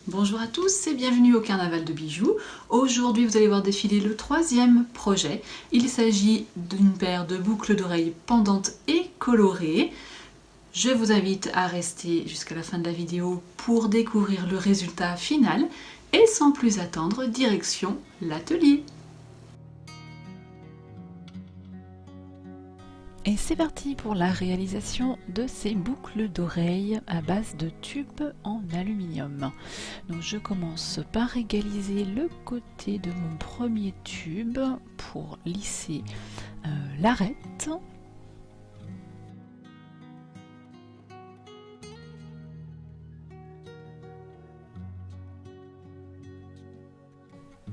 Bonjour à tous et bienvenue au Carnaval de bijoux. Aujourd'hui vous allez voir défiler le troisième projet. Il s'agit d'une paire de boucles d'oreilles pendantes et colorées. Je vous invite à rester jusqu'à la fin de la vidéo pour découvrir le résultat final. Et sans plus attendre, direction l'atelier. Et c'est parti pour la réalisation de ces boucles d'oreilles à base de tubes en aluminium. Donc je commence par égaliser le côté de mon premier tube pour lisser l'arête.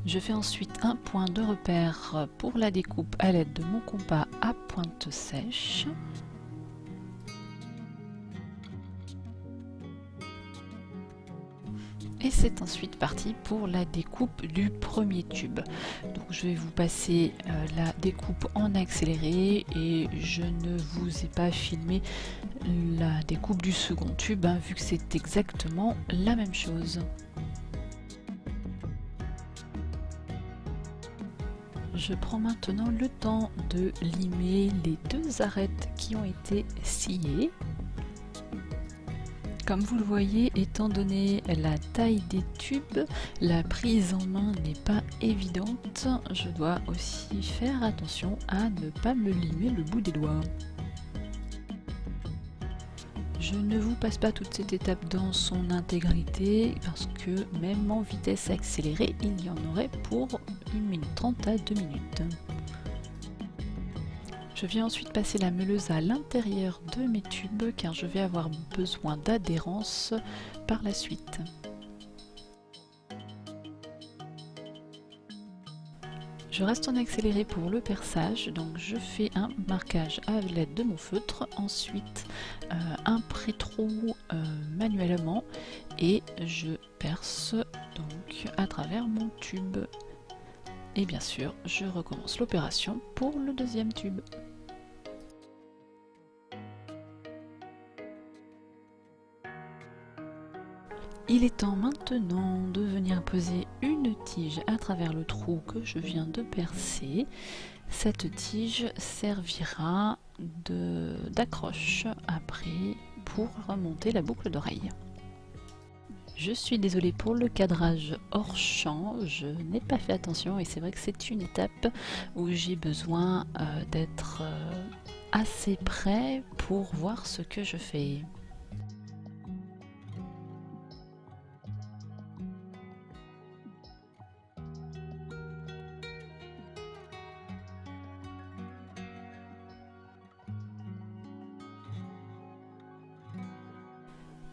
Je fais ensuite un point de repère pour la découpe à l'aide de mon compas à pointe sèche. Et c'est ensuite parti pour la découpe du premier tube. Donc je vais vous passer la découpe en accéléré et je ne vous ai pas filmé la découpe du second tube vu que c'est exactement la même chose. Je prends maintenant le temps de limer les deux arêtes qui ont été sciées. Comme vous le voyez, étant donné la taille des tubes, la prise en main n'est pas évidente. Je dois aussi faire attention à ne pas me limer le bout des doigts. Je ne vous passe pas toute cette étape dans son intégrité parce que même en vitesse accélérée, il y en aurait pour 1 minute 30 à 2 minutes. Je viens ensuite passer la meuleuse à l'intérieur de mes tubes car je vais avoir besoin d'adhérence par la suite. Je reste en accéléré pour le perçage, donc je fais un marquage à l'aide de mon feutre, ensuite un pré-trou manuellement et je perce donc à travers mon tube. Et bien sûr, je recommence l'opération pour le deuxième tube. Il est temps maintenant de venir poser une tige à travers le trou que je viens de percer. Cette tige servira d'accroche après pour remonter la boucle d'oreille. Je suis désolée pour le cadrage hors champ, je n'ai pas fait attention et c'est vrai que c'est une étape où j'ai besoin d'être assez près pour voir ce que je fais.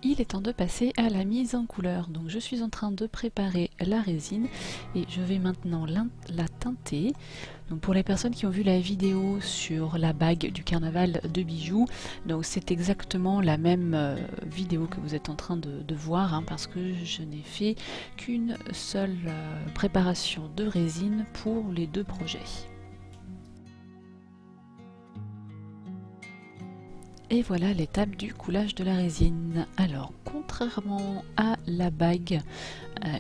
Il est temps de passer à la mise en couleur. Donc je suis en train de préparer la résine et je vais maintenant la teinter. Donc pour les personnes qui ont vu la vidéo sur la bague du carnaval de bijoux, donc c'est exactement la même vidéo que vous êtes en train de voir parce que je n'ai fait qu'une seule préparation de résine pour les deux projets. Et voilà l'étape du coulage de la résine. Alors, contrairement à la bague,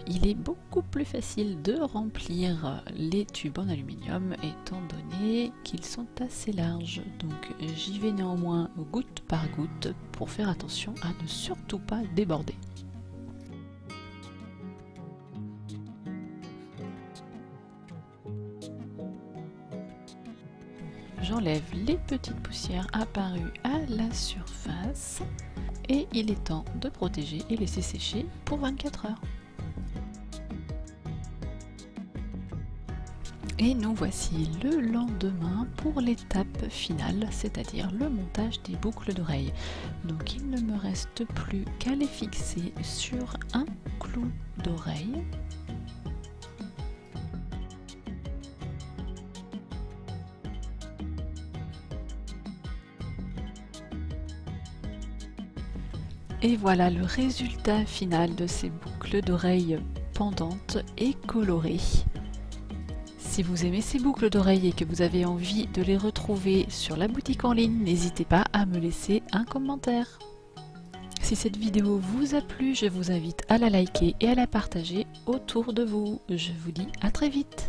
il est beaucoup plus facile de remplir les tubes en aluminium étant donné qu'ils sont assez larges. Donc j'y vais néanmoins goutte par goutte pour faire attention à ne surtout pas déborder. J'enlève les petites poussières apparues à la surface et il est temps de protéger et laisser sécher pour 24 heures. Et nous voici le lendemain pour l'étape finale, c'est-à-dire le montage des boucles d'oreilles. Donc il ne me reste plus qu'à les fixer sur un clou d'oreille. Et voilà le résultat final de ces boucles d'oreilles pendantes et colorées. Si vous aimez ces boucles d'oreilles et que vous avez envie de les retrouver sur la boutique en ligne, n'hésitez pas à me laisser un commentaire. Si cette vidéo vous a plu, je vous invite à la liker et à la partager autour de vous. Je vous dis à très vite.